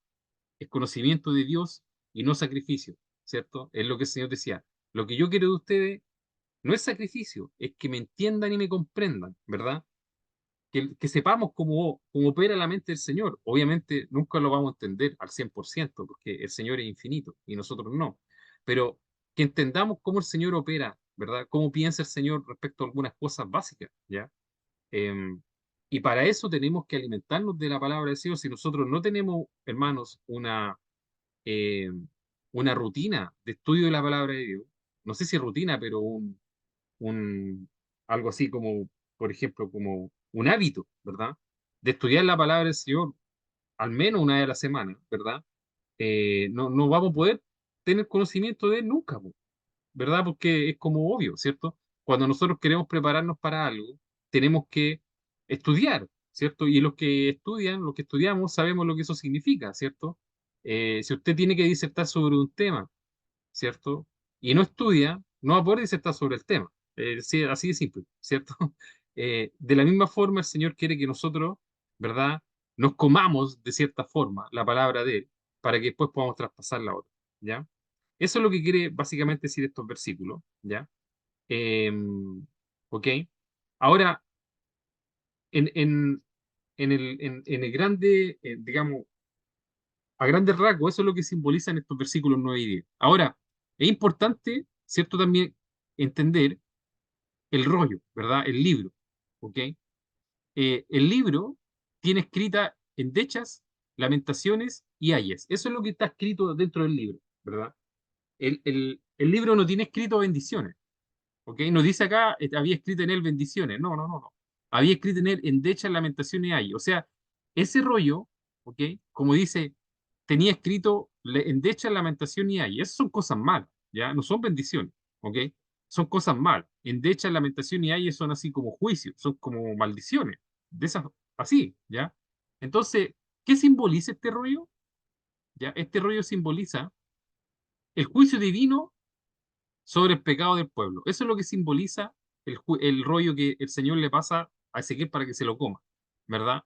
de Dios y no sacrificio, ¿cierto? Es lo que el Señor decía. Lo que yo quiero de ustedes no es sacrificio, es que me entiendan y me comprendan, ¿verdad? Que sepamos cómo opera la mente del Señor. Obviamente nunca lo vamos a entender al 100% porque el Señor es infinito y nosotros no. Pero que entendamos cómo el Señor opera, ¿verdad? Cómo piensa el Señor respecto a algunas cosas básicas, ¿ya? Em, Y para eso tenemos que alimentarnos de la palabra de Dios. Si nosotros no tenemos, hermanos, eh, una rutina de estudio de la palabra de Dios, no sé si rutina, pero un, algo así como, por ejemplo, como un hábito, ¿verdad? De estudiar la palabra del Señor al menos una vez a la semana, ¿verdad? No vamos a poder tener conocimiento de él nunca, po, ¿verdad? Porque es como obvio, ¿cierto? Cuando nosotros queremos prepararnos para algo, tenemos que estudiar, ¿cierto? Y los que estudian, los que estudiamos, sabemos lo que eso significa, ¿cierto? Si usted tiene que disertar sobre un tema, ¿cierto? Y no estudia, no va a poder disertar sobre el tema. Sí, así de simple, ¿cierto? De la misma forma, el Señor quiere que nosotros, ¿verdad? Nos comamos de cierta forma la palabra de Él para que después podamos traspasarla a otra, ¿ya? Eso es lo que quiere básicamente decir estos versículos, ¿ya? Eh, ¿Ok? Ahora, en, en, en el grande, digamos, a grandes rasgos, eso es lo que simbolizan estos versículos 9 y 10. Ahora, es importante, ¿cierto? También entender el rollo, ¿verdad? El libro, ¿ok? El libro tiene escrita endechas, lamentaciones y ayes. Eso es lo que está escrito dentro del libro, ¿verdad? El libro no tiene escrito bendiciones, ¿ok? No dice acá, había escrito en él bendiciones. No, no, no, no. Había escrito en él endechas, lamentaciones y ayes. O sea, ese rollo, ¿ok? Como dice, tenía escrito endecha, lamentación y ay. Esas son cosas malas, ¿ya? No son bendiciones, ¿ok? Son cosas malas. Endecha, lamentación y ay son así como juicios, son como maldiciones. De esas, así, ¿ya? Entonces, ¿qué simboliza este rollo? ¿Ya? Este rollo simboliza el juicio divino sobre el pecado del pueblo. Eso es lo que simboliza el rollo que el Señor le pasa a Ezequiel para que se lo coma, ¿verdad?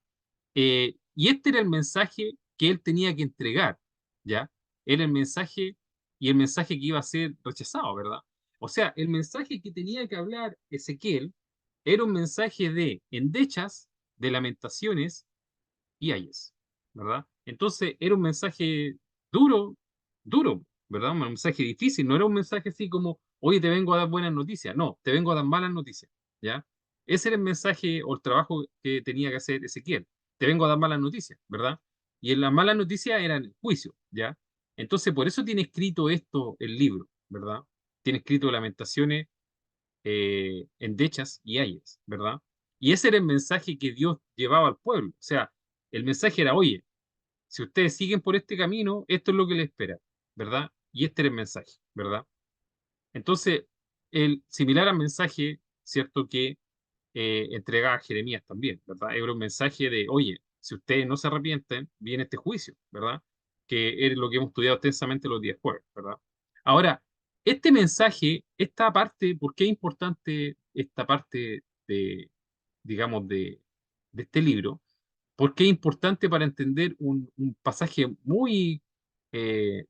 Y este era el mensaje que él tenía que entregar, ¿ya? Era el mensaje y el mensaje que iba a ser rechazado, ¿verdad? O sea, el mensaje que tenía que hablar Ezequiel era un mensaje de endechas, de lamentaciones y ayes, ¿verdad? Entonces era un mensaje duro, duro, ¿verdad? Un mensaje difícil, no era un mensaje así como, oye, te vengo a dar buenas noticias, no, te vengo a dar malas noticias, ¿ya? Ese era el mensaje o el trabajo que tenía que hacer Ezequiel, te vengo a dar malas noticias, ¿verdad? Y en las malas noticias eran el juicio, ¿ya? Entonces por eso tiene escrito esto el libro, ¿verdad? Tiene escrito Lamentaciones, endechas y ayes, ¿verdad? Y ese era el mensaje que Dios llevaba al pueblo. O sea, el mensaje era, oye, si ustedes siguen por este camino, esto es lo que les espera, ¿verdad? Y este era el mensaje, ¿verdad? Entonces, el similar al mensaje, ¿cierto? Que entregaba a Jeremías también, ¿verdad? Era un mensaje de, oye, si ustedes no se arrepienten, viene este juicio, ¿verdad? Que es lo que hemos estudiado extensamente los días jueves, ¿verdad? Ahora, este mensaje, esta parte, ¿por qué es importante esta parte de, digamos, de este libro? Porque es importante para entender un pasaje muy eh,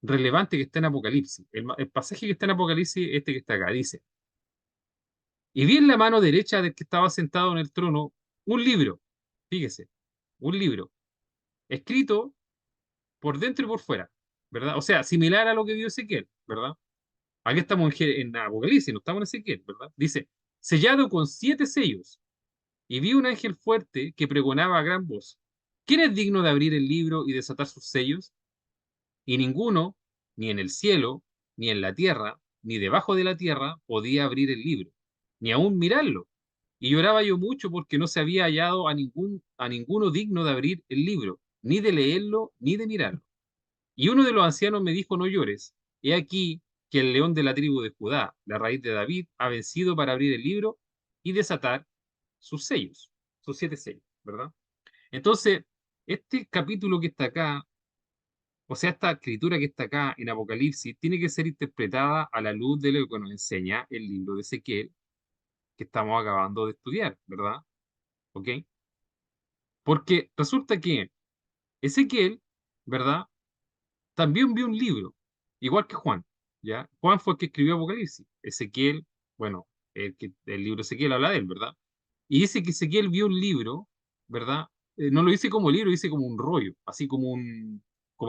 relevante que está en Apocalipsis. El pasaje que está en Apocalipsis, este que está acá, dice, y vi en la mano derecha del que estaba sentado en el trono un libro, fíjese, un libro, escrito por dentro y por fuera, ¿verdad? O sea, similar a lo que vio Ezequiel, ¿verdad? Aquí estamos en Apocalipsis, no estamos en Ezequiel, ¿verdad? Dice, sellado con 7 sellos, y vi un ángel fuerte que pregonaba a gran voz, ¿quién es digno de abrir el libro y desatar sus sellos? Y ninguno, ni en el cielo, ni en la tierra, ni debajo de la tierra, podía abrir el libro, ni aun mirarlo. Y lloraba yo mucho porque no se había hallado a ninguno digno de abrir el libro, ni de leerlo, ni de mirarlo. Y uno de los ancianos me dijo, no llores. He aquí que el león de la tribu de Judá, la raíz de David, ha vencido para abrir el libro y desatar sus sellos, sus 7 sellos, ¿verdad? Entonces, este capítulo que está acá, o sea, esta escritura que está acá en Apocalipsis, tiene que ser interpretada a la luz de lo que nos enseña el libro de Ezequiel que estamos acabando de estudiar, ¿verdad? ¿Ok? Porque resulta que Ezequiel, ¿verdad? También vio un libro, igual que Juan, ¿ya? Juan fue el que escribió Apocalipsis. Ezequiel, bueno, el libro de Ezequiel habla de él, ¿verdad? Y dice que Ezequiel vio un libro, ¿verdad? No lo dice como libro, dice como un rollo, así como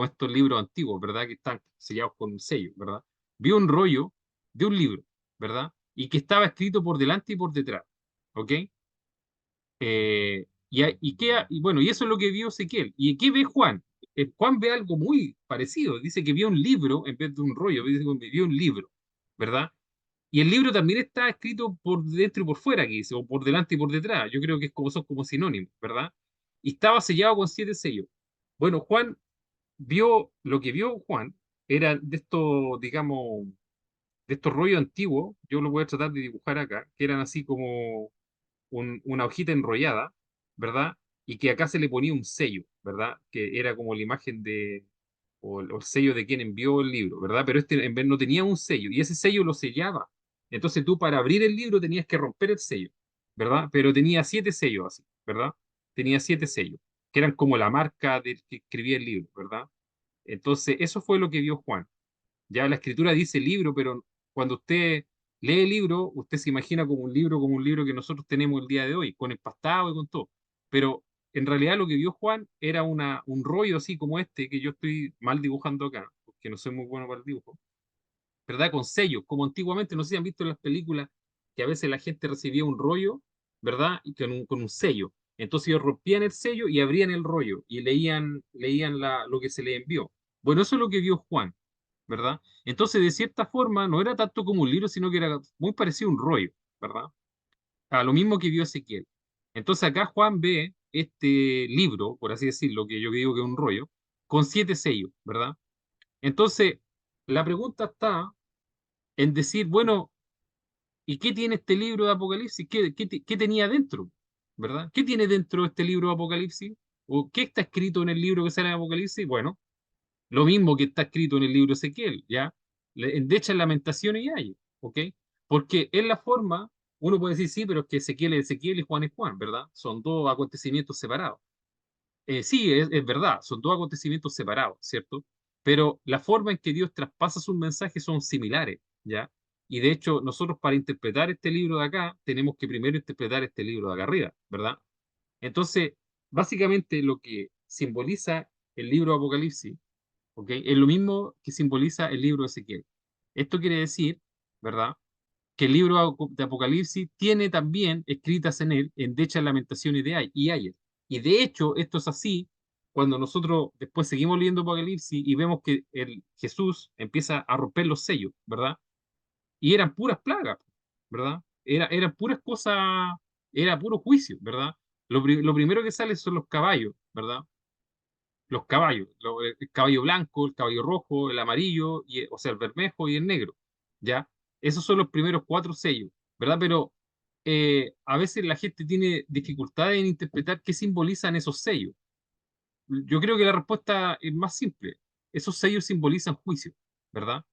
estos libros antiguos, ¿verdad? Que están sellados con un sello, ¿verdad? Vio un rollo de un libro, ¿verdad? Y que estaba escrito por delante y por detrás, ¿ok? Y bueno, y eso es lo que vio Ezequiel. ¿Y qué ve Juan? Juan ve algo muy parecido. Dice que vio un libro en vez de un rollo, dice que vio un libro, ¿verdad? Y el libro también está escrito por dentro y por fuera, aquí dice, o por delante y por detrás. Yo creo que es como, son como sinónimos, ¿verdad? Y estaba sellado con 7 sellos. Bueno, Juan vio, lo que vio Juan era de estos, digamos, de estos rollos antiguos, yo lo voy a tratar de dibujar acá, que eran así como una hojita enrollada, ¿verdad? Y que acá se le ponía un sello, ¿verdad? Que era como la imagen de, o el sello de quien envió el libro, ¿verdad? Pero este en vez no tenía un sello, y ese sello lo sellaba. Entonces tú para abrir el libro tenías que romper el sello, ¿verdad? Pero tenía 7 sellos así, ¿verdad? Tenía 7 sellos, que eran como la marca del que escribía el libro, ¿verdad? Entonces eso fue lo que vio Juan. Ya la escritura dice libro, pero cuando usted lee el libro, usted se imagina como un libro que nosotros tenemos el día de hoy, con empastado y con todo. Pero en realidad lo que vio Juan era un rollo así como este, que yo estoy mal dibujando acá, porque no soy muy bueno para el dibujo, ¿verdad? Con sellos, como antiguamente, no sé si han visto en las películas que a veces la gente recibía un rollo, ¿verdad? Y con un sello. Entonces ellos rompían el sello y abrían el rollo y leían lo que se le envió. Bueno, eso es lo que vio Juan, ¿verdad? Entonces, de cierta forma, no era tanto como un libro, sino que era muy parecido a un rollo, ¿verdad? A lo mismo que vio Ezequiel. Entonces, acá Juan ve este libro, por así decirlo, que yo digo que es un rollo, con 7 sellos, ¿verdad? Entonces, la pregunta está en decir, bueno, ¿y qué tiene este libro de Apocalipsis? ¿Qué tenía dentro? ¿Verdad? ¿Qué tiene dentro este libro de Apocalipsis? ¿O qué está escrito en el libro que sale en Apocalipsis? Bueno, lo mismo que está escrito en el libro de Ezequiel, ¿ya? De hecho, en Lamentaciones y hay, ¿ok? Porque en la forma, uno puede decir, sí, pero es que Ezequiel es Ezequiel y Juan es Juan, ¿verdad? Son dos acontecimientos separados. Sí, es verdad, son dos acontecimientos separados, ¿cierto? Pero la forma en que Dios traspasa sus mensajes son similares, ¿ya? Y de hecho, nosotros para interpretar este libro de acá, tenemos que primero interpretar este libro de acá arriba, ¿verdad? Entonces, básicamente lo que simboliza el libro de Apocalipsis, ¿ok? Es lo mismo que simboliza el libro de Ezequiel. Esto quiere decir, ¿verdad? Que el libro de Apocalipsis tiene también escritas en él endechas, lamentaciones y ayes. Y de hecho, esto es así cuando nosotros después seguimos leyendo Apocalipsis y vemos que Jesús empieza a romper los sellos, ¿verdad? Y eran puras plagas, ¿verdad? Eran puras cosas, era puro juicio, ¿verdad? Lo primero que sale son los caballos, ¿verdad? Los caballos, el caballo blanco, el caballo rojo, el amarillo, o sea, el bermejo y el negro, ¿ya? Esos son los primeros 4 sellos, ¿verdad? Pero a veces la gente tiene dificultades en interpretar qué simbolizan esos sellos. Yo creo que la respuesta es más simple. Esos sellos simbolizan juicio, ¿verdad?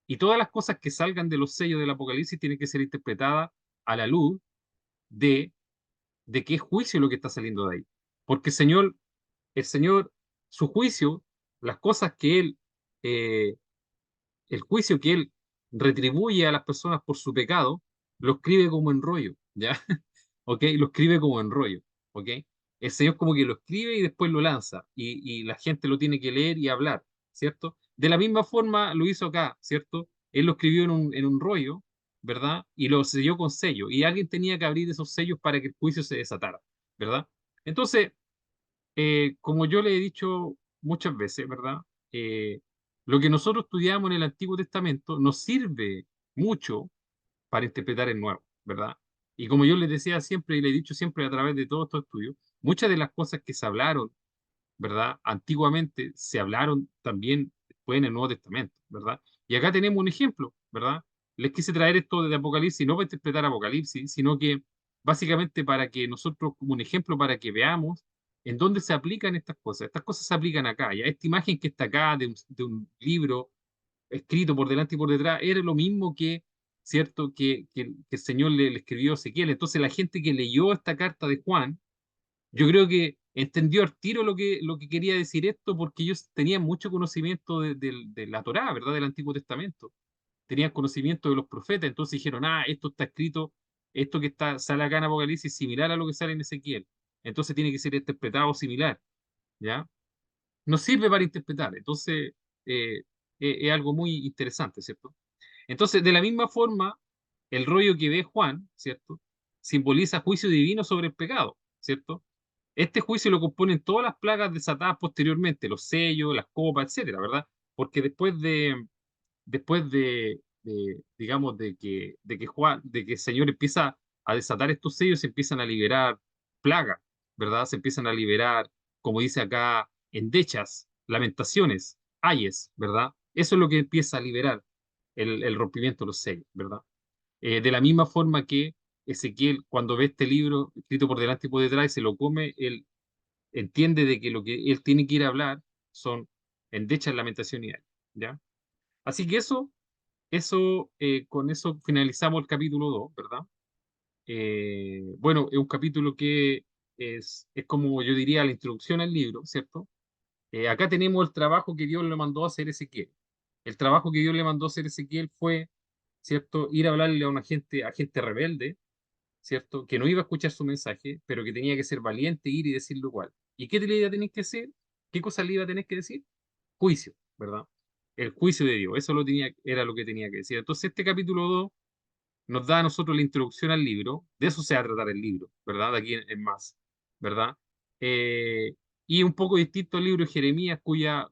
Y todas las cosas que salgan de los sellos del Apocalipsis tienen que ser interpretadas a la luz de, de qué juicio es lo que está saliendo de ahí. Porque el Señor, su juicio, las cosas que Él, eh, el juicio que Él retribuye a las personas por su pecado, lo escribe como en rollo, ¿ya? ¿Ok? Lo escribe como en rollo, ¿ok? El Señor como que lo escribe y después lo lanza, y la gente lo tiene que leer y hablar, ¿cierto? De la misma forma lo hizo acá, ¿cierto? Él lo escribió en un rollo, ¿verdad? Y lo selló con sello, y alguien tenía que abrir esos sellos para que el juicio se desatara, ¿verdad? Entonces, como yo le he dicho muchas veces, ¿verdad? Eh, lo que nosotros estudiamos en el Antiguo Testamento nos sirve mucho para interpretar el Nuevo, ¿verdad? Y como yo les decía siempre y le he dicho siempre a través de todos estos estudios, muchas de las cosas que se hablaron, ¿verdad? Antiguamente se hablaron también después en el Nuevo Testamento, ¿verdad? Y acá tenemos un ejemplo, ¿verdad? Les quise traer esto de Apocalipsis, no para interpretar Apocalipsis, sino que básicamente para que nosotros, como un ejemplo, para que veamos en dónde se aplican estas cosas. Estas cosas se aplican acá, ya esta imagen que está acá de un libro escrito por delante y por detrás, era lo mismo que, ¿cierto?, que el Señor le escribió a Ezequiel. Entonces la gente que leyó esta carta de Juan, yo creo que entendió al tiro lo que quería decir esto, porque ellos tenían mucho conocimiento de la Torá, ¿verdad? Del Antiguo Testamento. Tenían conocimiento de los profetas, entonces dijeron, esto está escrito, esto que sale acá en Apocalipsis es similar a lo que sale en Ezequiel. Entonces tiene que ser interpretado similar, ¿ya? Nos sirve para interpretar, entonces eh, es algo muy interesante, ¿cierto? Entonces, de la misma forma, el rollo que ve Juan, ¿cierto? Simboliza juicio divino sobre el pecado. ¿cierto? Este juicio lo componen todas las plagas desatadas posteriormente, los sellos, las copas, etcétera, ¿verdad? Porque digamos, de que el Señor empieza a desatar estos sellos, se empiezan a liberar plagas, ¿verdad? Se empiezan a liberar, como dice acá, endechas, lamentaciones, ayes, ¿verdad? Eso es lo que empieza a liberar el rompimiento de los sellos, ¿verdad? De la misma forma que Ezequiel, cuando ve este libro escrito por delante y por detrás y se lo come, él entiende de que lo que él tiene que ir a hablar son endechas, lamentaciones y ayes, ¿ya? Así que con eso finalizamos el capítulo 2, ¿verdad? Bueno, es un capítulo que es como yo diría la introducción al libro, ¿cierto? Acá tenemos el trabajo que Dios le mandó a hacer Ezequiel. El trabajo que Dios le mandó a hacer Ezequiel fue, ¿cierto? Ir a hablarle a gente rebelde, ¿cierto? Que no iba a escuchar su mensaje, pero que tenía que ser valiente, ir y decirlo igual. ¿Y qué le iba a tener que decir? ¿Qué cosa le iba a tener que decir? Juicio, ¿verdad? El juicio de Dios, era lo que tenía que decir. Entonces, este capítulo 2 nos da a nosotros la introducción al libro, de eso se va a tratar el libro, ¿verdad? De aquí en más, ¿verdad? Eh, y un poco distinto al libro de Jeremías, cuya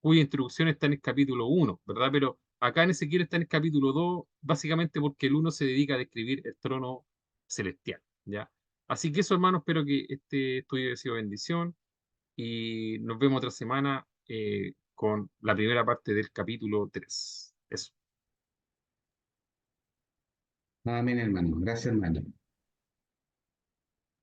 introducción está en el capítulo 1, ¿verdad? Pero acá en Ezequiel está en el capítulo 2, básicamente porque el uno se dedica a describir el trono celestial, ¿ya? Así que eso, hermano, espero que este estudio haya sido bendición y nos vemos otra semana con la primera parte del capítulo 3. Eso. Amén, hermano. Gracias, hermano.